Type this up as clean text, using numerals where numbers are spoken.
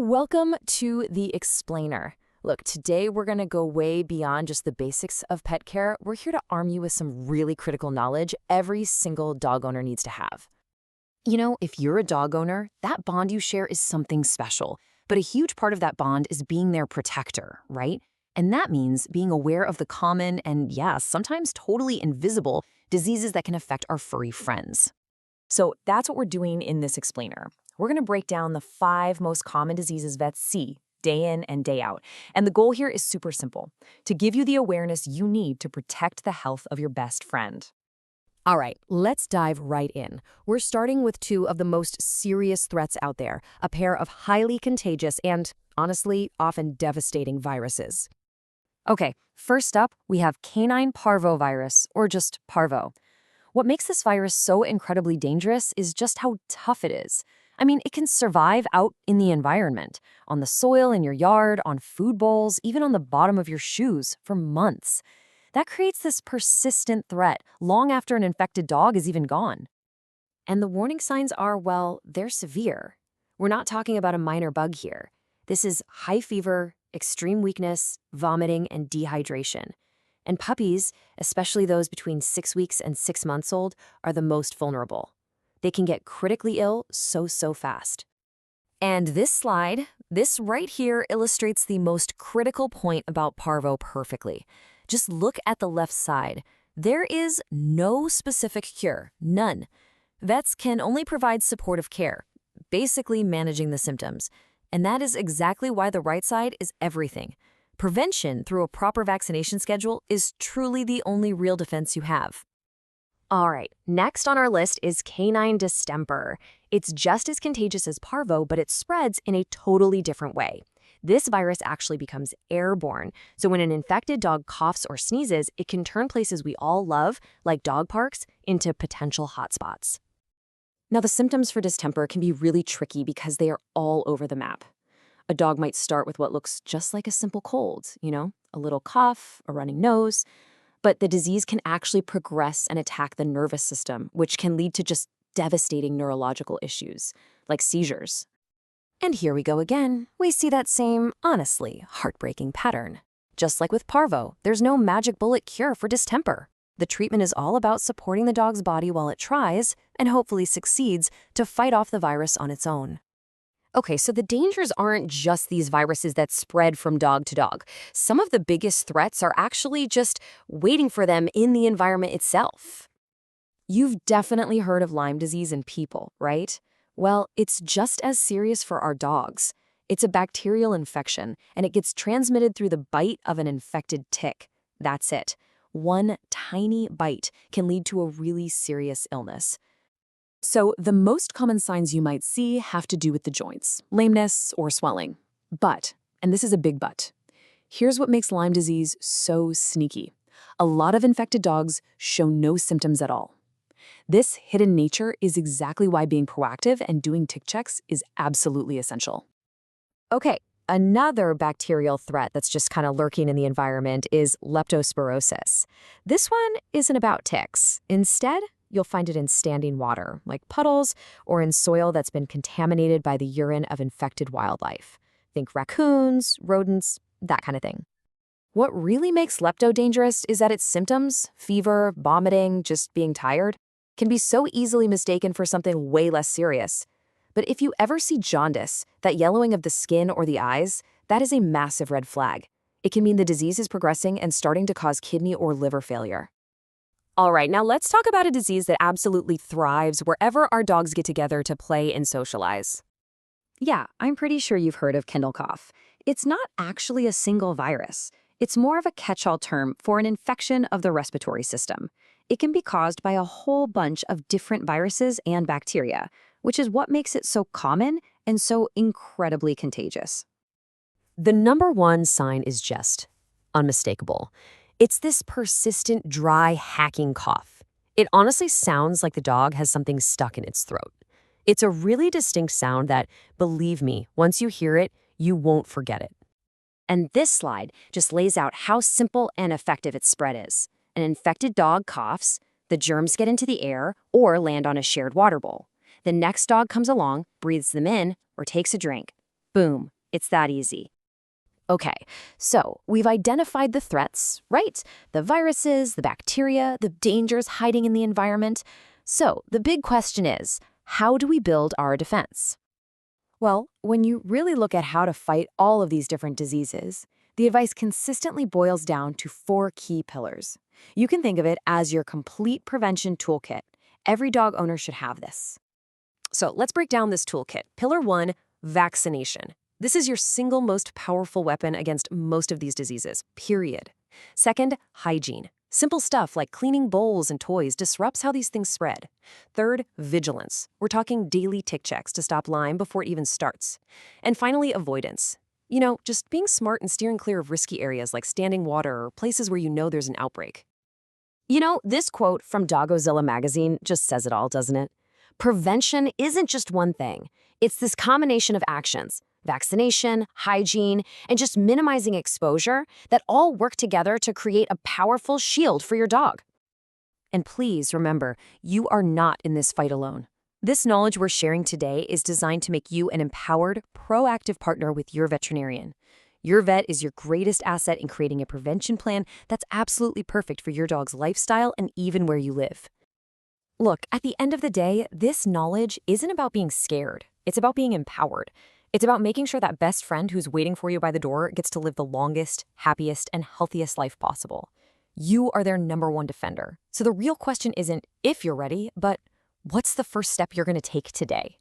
Welcome to The Explainer. Look, today we're going to go way beyond just the basics of pet care. We're here to arm you with some really critical knowledge every single dog owner needs to have. You know, if you're a dog owner, that bond you share is something special. But a huge part of that bond is being their protector, right? And that means being aware of the common and, yeah, sometimes totally invisible diseases that can affect our furry friends. So that's what we're doing in this explainer. We're going to break down the 5 most common diseases vets see day in and day out. And the goal here is super simple, to give you the awareness you need to protect the health of your best friend. All right, let's dive right in. We're starting with 2 of the most serious threats out there, a pair of highly contagious and, honestly, often devastating viruses. Okay, first up, we have canine parvovirus, or just parvo. What makes this virus so incredibly dangerous is just how tough it is. I mean, it can survive out in the environment, on the soil in your yard, on food bowls, even on the bottom of your shoes for months. That creates this persistent threat long after an infected dog is even gone. And the warning signs are, well, they're severe. We're not talking about a minor bug here. This is high fever, extreme weakness, vomiting, and dehydration. And puppies, especially those between 6 weeks and 6 months old, are the most vulnerable. They can get critically ill so fast. And this right here illustrates the most critical point about parvo perfectly. Just look at the left side. There is no specific cure, none. Vets can only provide supportive care, basically managing the symptoms. And that is exactly why the right side is everything. Prevention through a proper vaccination schedule is truly the only real defense you have. All right, next on our list is canine distemper. It's just as contagious as parvo, but it spreads in a totally different way. This virus actually becomes airborne, so when an infected dog coughs or sneezes, it can turn places we all love, like dog parks, into potential hotspots. Now, the symptoms for distemper can be really tricky because they are all over the map. A dog might start with what looks just like a simple cold, a little cough, a running nose. But the disease can actually progress and attack the nervous system, which can lead to just devastating neurological issues, like seizures. And here we go again. We see that same, honestly, heartbreaking pattern. Just like with parvo, there's no magic bullet cure for distemper. The treatment is all about supporting the dog's body while it tries, and hopefully succeeds, to fight off the virus on its own. Okay, so the dangers aren't just these viruses that spread from dog to dog. Some of the biggest threats are actually just waiting for them in the environment itself. You've definitely heard of Lyme disease in people, right? Well, it's just as serious for our dogs. It's a bacterial infection, and it gets transmitted through the bite of an infected tick. That's it. One tiny bite can lead to a really serious illness. So the most common signs you might see have to do with the joints, lameness, or swelling. But, and this is a big but, here's what makes Lyme disease so sneaky. A lot of infected dogs show no symptoms at all. This hidden nature is exactly why being proactive and doing tick checks is absolutely essential. Okay, another bacterial threat that's just kind of lurking in the environment is leptospirosis. This one isn't about ticks. Instead, you'll find it in standing water, like puddles, or in soil that's been contaminated by the urine of infected wildlife. Think raccoons, rodents, that kind of thing. What really makes lepto dangerous is that its symptoms, fever, vomiting, just being tired, can be so easily mistaken for something way less serious. But if you ever see jaundice, that yellowing of the skin or the eyes, that is a massive red flag. It can mean the disease is progressing and starting to cause kidney or liver failure. All right, now let's talk about a disease that absolutely thrives wherever our dogs get together to play and socialize. Yeah, I'm pretty sure you've heard of kennel cough. It's not actually a single virus. It's more of a catch-all term for an infection of the respiratory system. It can be caused by a whole bunch of different viruses and bacteria, which is what makes it so common and so incredibly contagious. The number one sign is just unmistakable. It's this persistent, dry, hacking cough. It honestly sounds like the dog has something stuck in its throat. It's a really distinct sound that, believe me, once you hear it, you won't forget it. And this slide just lays out how simple and effective its spread is. An infected dog coughs, the germs get into the air or land on a shared water bowl. The next dog comes along, breathes them in, or takes a drink. Boom. It's that easy. Okay, so we've identified the threats, right? The viruses, the bacteria, the dangers hiding in the environment. So the big question is, how do we build our defense? Well, when you really look at how to fight all of these different diseases, the advice consistently boils down to four key pillars. You can think of it as your complete prevention toolkit. Every dog owner should have this. So let's break down this toolkit. Pillar 1, vaccination. This is your single most powerful weapon against most of these diseases, period. Second, hygiene. Simple stuff like cleaning bowls and toys disrupts how these things spread. Third, vigilance. We're talking daily tick checks to stop Lyme before it even starts. And finally, avoidance. Just being smart and steering clear of risky areas like standing water or places where you know there's an outbreak. This quote from Doggozilla magazine just says it all, doesn't it? Prevention isn't just one thing. It's this combination of actions, vaccination, hygiene, and just minimizing exposure that all work together to create a powerful shield for your dog. And please remember, you are not in this fight alone. This knowledge we're sharing today is designed to make you an empowered, proactive partner with your veterinarian. Your vet is your greatest asset in creating a prevention plan that's absolutely perfect for your dog's lifestyle and even where you live. Look, at the end of the day, this knowledge isn't about being scared. It's about being empowered. It's about making sure that best friend who's waiting for you by the door gets to live the longest, happiest, and healthiest life possible. You are their number one defender. So the real question isn't if you're ready, but what's the first step you're going to take today?